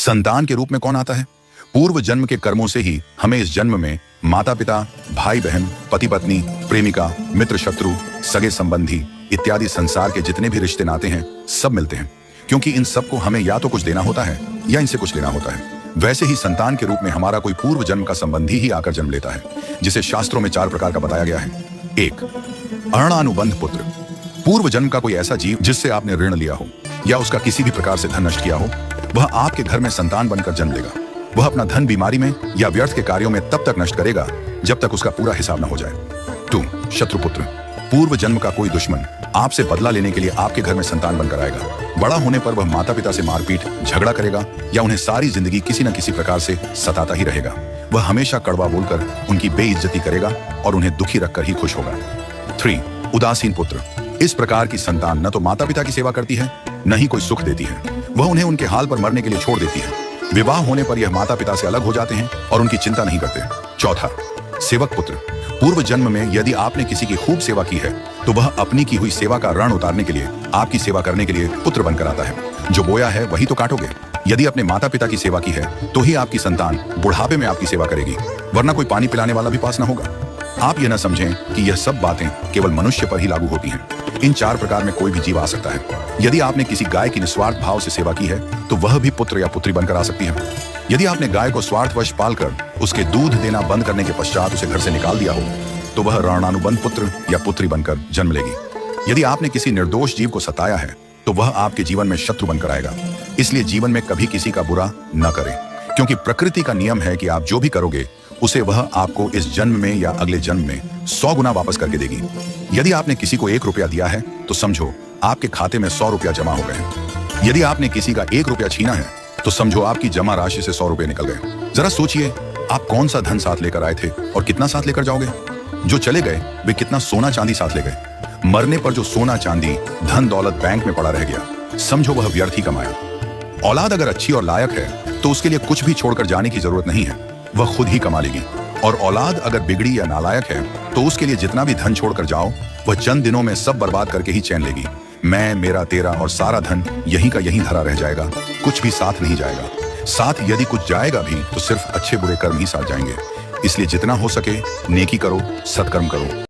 संतान के रूप में कौन आता है? पूर्व जन्म के कर्मों से ही हमें इस जन्म में माता पिता, भाई बहन, पति पत्नी, प्रेमिका, मित्र शत्रु, सगे संबंधी इत्यादि संसार के जितने भी रिश्ते नाते हैं सब मिलते हैं, क्योंकि इन सबको हमें या तो कुछ देना होता है या इनसे कुछ लेना होता है। वैसे ही संतान के रूप में हमारा कोई पूर्व जन्म का संबंधी ही आकर जन्म लेता है, जिसे शास्त्रों में 4 प्रकार का बताया गया है। 1. अऋणानुबंध पुत्र। पूर्व जन्म का कोई ऐसा जीव जिससे आपने ऋण लिया हो या उसका किसी भी प्रकार से धन नष्ट किया हो, वह आपके घर में संतान बनकर जन्म लेगा। वह अपना धन बीमारी में या व्यर्थ के कार्यों में तब तक नष्ट करेगा जब तक उसका पूरा हिसाब न हो जाए। 2. शत्रुपुत्र। पूर्व जन्म का कोई दुश्मन आपसे बदला लेने के लिए आपके घर में संतान बनकर आएगा। बड़ा होने पर वह माता पिता से मारपीट, झगड़ा करेगा या उन्हें सारी जिंदगी किसी न किसी प्रकार से सताता ही रहेगा। वह हमेशा कड़वा बोलकर उनकी बेइज्जती करेगा और उन्हें दुखी रखकर ही खुश होगा। 3. उदासीन पुत्र। इस प्रकार की संतान न तो माता पिता की सेवा करती है, न ही कोई सुख देती है। वह उन्हें उनके हाल पर मरने के लिए छोड़ देती है। विवाह होने पर यह माता पिता से अलग हो जाते हैं और उनकी चिंता नहीं करते। 4. सेवक पुत्र। पूर्व जन्म में यदि आपने किसी की खूब सेवा की है तो वह अपनी की हुई सेवा का ऋण उतारने के लिए आपकी सेवा करने के लिए पुत्र बनकर आता है। जो बोया है वही तो काटोगे। यदि अपने माता पिता की सेवा की है तो ही आपकी संतान बुढ़ापे में आपकी सेवा करेगी, वरना कोई पानी पिलाने वाला भी पास न होगा। आप यह न समझें कि यह सब बातें केवल मनुष्य पर ही लागू होती हैं। इन 4 प्रकार में कोई भी जीव आ सकता है। यदि आपने किसी गाय की निस्वार्थ भाव से सेवा की है तो वह भी पुत्र या पुत्री बनकर आ सकती है। यदि आपने गाय को स्वार्थवश पालकर उसके दूध देना बंद करने के पश्चात उसे घर से निकाल दिया हो तो वह ऋणानुबंध पुत्र या पुत्री बनकर जन्म लेगी। यदि आपने किसी निर्दोष जीव को सताया है तो वह आपके जीवन में शत्रु बनकर आएगा। इसलिए जीवन में कभी किसी का बुरा न करें, क्योंकि प्रकृति का नियम है कि आप जो भी करोगे उसे वह आपको इस जन्म में या अगले जन्म में 100 गुना वापस करके देगी। यदि आपने किसी को 1 रुपया दिया है तो समझो आपके खाते में 100 रुपया जमा हो गए। यदि आपने किसी का 1 रुपया छीना है तो समझो आपकी जमा राशि से 100 रुपये निकल गए। जरा सोचिए, आप कौन सा धन साथ लेकर आए थे और कितना साथ लेकर जाओगे? जो चले गए वे कितना सोना चांदी साथ ले गए। मरने पर जो सोना चांदी धन दौलत बैंक में पड़ा रह गया, समझो वह व्यर्थ ही कमाया। औलाद अगर अच्छी और लायक है तो उसके लिए कुछ भी छोड़कर जाने की जरूरत नहीं है, वह खुद ही कमा लेगी। और औलाद अगर बिगड़ी या नालायक है तो उसके लिए जितना भी धन छोड़कर जाओ वह चंद दिनों में सब बर्बाद करके ही चैन लेगी। मैं, मेरा, तेरा और सारा धन यहीं का यहीं धरा रह जाएगा, कुछ भी साथ नहीं जाएगा। साथ यदि कुछ जाएगा भी तो सिर्फ अच्छे बुरे कर्म ही साथ जाएंगे। इसलिए जितना हो सके नेकी करो, सत्कर्म करो।